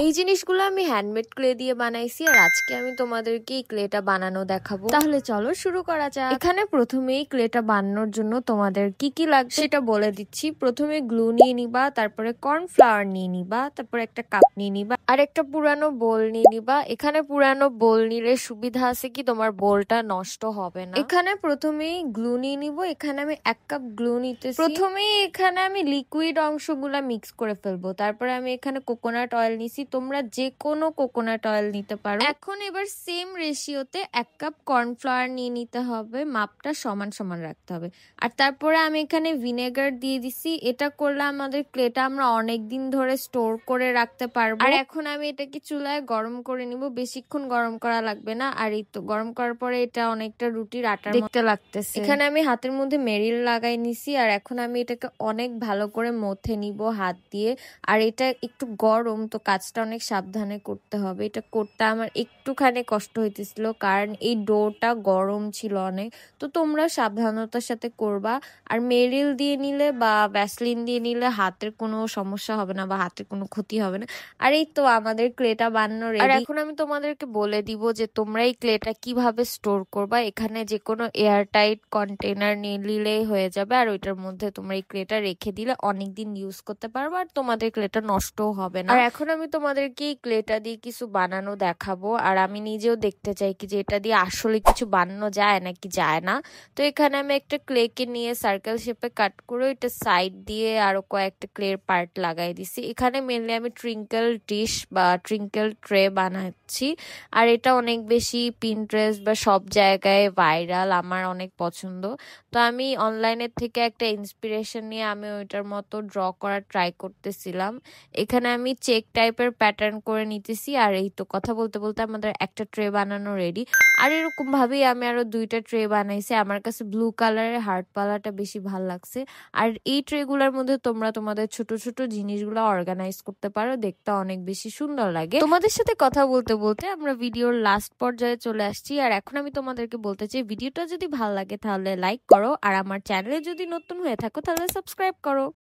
এই জিনিসগুলো আমি হ্যান্ডমেড ক্লে দিয়ে বানাইছি আর আজকে আমি তোমাদেরকে এই ক্লেটা বানানো দেখাবো। তাহলে চলো শুরু করা যাক। এখানে প্রথমেই ক্লেটা বানানোর জন্য তোমাদের কি কি লাগবে সেটা বলে দিচ্ছি। প্রথমে গ্লু নিয়ে নিবা, তারপরে কর্নফ্লাওয়ার নিয়ে নিবা, তারপরে একটা কাপ নিয়ে নিবা আর একটা পুরানো বোল নিয়ে নিবা। এখানে পুরানো বোল নিলে সুবিধা আছে কি তোমার বোলটা নষ্ট হবে না। এখানে প্রথমেই গ্লু নিয়ে নিব। এখানে আমি 1 কাপ গ্লু নিতেছি। প্রথমেই এখানে আমি লিকুইড অংশগুলা মিক্স করে ফেলবো। তারপরে আমি এখানে কোকোনাট অয়েল নিছি, তোমরা যে কোনো কোকোনাট অয়েল নিতে পারো। এখন এবার সেম রেশিওতে 1 কাপ কর্নফ্লাওয়ার নিয়ে নিতে হবে, মাপটা সমান সমান রাখতে হবে। আর তারপরে আমি এখানে ভিনেগার দিয়ে দিছি। এটা করলে আমাদের ক্লেটা আমরা অনেক দিন ধরে স্টোর করে রাখতে পারবো। আর এখন আমি এটাকে চুলায় গরম করে নিব, বেশিক্ষণ গরম করা লাগবে না। আর এই তো গরম করার পরে এটা অনেকটা রুটির আটার দেখতে লাগতেছে। এখানে আমি হাতের মধ্যে মেরিল লাগাই নিছি আর এখন আমি এটাকে অনেক ভালো করে মথে নিব হাত দিয়ে। আর এটা একটু গরম, তো কাজটা অনেক সাবধানে করতে হবে। এটা করতে আমার একটুখানি কষ্ট হইতেছিল কারণ এই ডোটা গরম ছিল অনেক, তো তোমরা সাবধানতার সাথে করবা। আর মেরিল দিয়ে নিলে বা ভ্যাসলিন দিয়ে নিলে হাতের কোনো সমস্যা হবে না বা হাতের কোনো ক্ষতি হবে না। আর এই তো আমাদের ক্লেটা বানানো রেডি। আর এখন আমি তোমাদেরকে বলে দিব যে তোমরা এই ক্লেটা কিভাবে স্টোর করবা। এখানে যে কোনো এয়ার টাইট কন্টেনার নিয়ে নিলেই হয়ে যাবে। আর ওইটার মধ্যে তোমরা এই ক্লেটা রেখে দিলে অনেকদিন ইউজ করতে পারবো আর তোমাদের ক্লেটা নষ্টও হবে না। আর এখন আমি তোমাদেরকে এই ক্লেটা দিয়ে কিছু বানানো দেখাবো আর আমি নিজেও দেখতে চাই কি যে এটা দিয়ে আসলে কিছু বানানো যায় নাকি যায় না। তো এখানে আমি একটা ক্লেকে নিয়ে সার্কেল শেপে কাট করে এটা সাইড দিয়ে আরো কয়েকটা ক্লের পার্ট লাগাই দিছি। এখানে মেনলি আমি ট্রিঙ্কেল ডিশ বা ট্রিঙ্কেল ট্রে বানাচ্ছি। আর এটা অনেক বেশি পিন্টারেস্ট বা সব জায়গায় ভাইরাল, আমার অনেক পছন্দ। তো আমি অনলাইনের থেকে একটা ইন্সপিরেশন নিয়ে আমি ওইটার মতো ড্র করার ট্রাই করতেছিলাম। এখানে আমি চেক টাইপের প্যাটার্ন করে নিতেছি। আর এই তো কথা বলতে বলতে আমাদের একটা ট্রে বানানো রেডি। আর এরকম ভাবেই আমি আরো 2টা ট্রে বানাইছি। আমার কাছে ব্লু কালারের হার্ট পালাটা বেশি ভাল লাগছে। আর এই ট্রেগুলোর মধ্যে তোমরা তোমাদের ছোট ছোট জিনিসগুলো অর্গানাইজ করতে পারো, দেখতে অনেক বেশি সুন্দর লাগে। তোমাদের সাথে কথা বলতে বলতে আমরা ভিডিওর লাস্ট পর্যায়ে চলে আসছি। আর এখন আমি তোমাদেরকে বলতে চাই ভিডিওটা যদি ভালো লাগে তাহলে লাইক করো আর আমার চ্যানেলে যদি নতুন হয়ে থাকো তাহলে সাবস্ক্রাইব করো।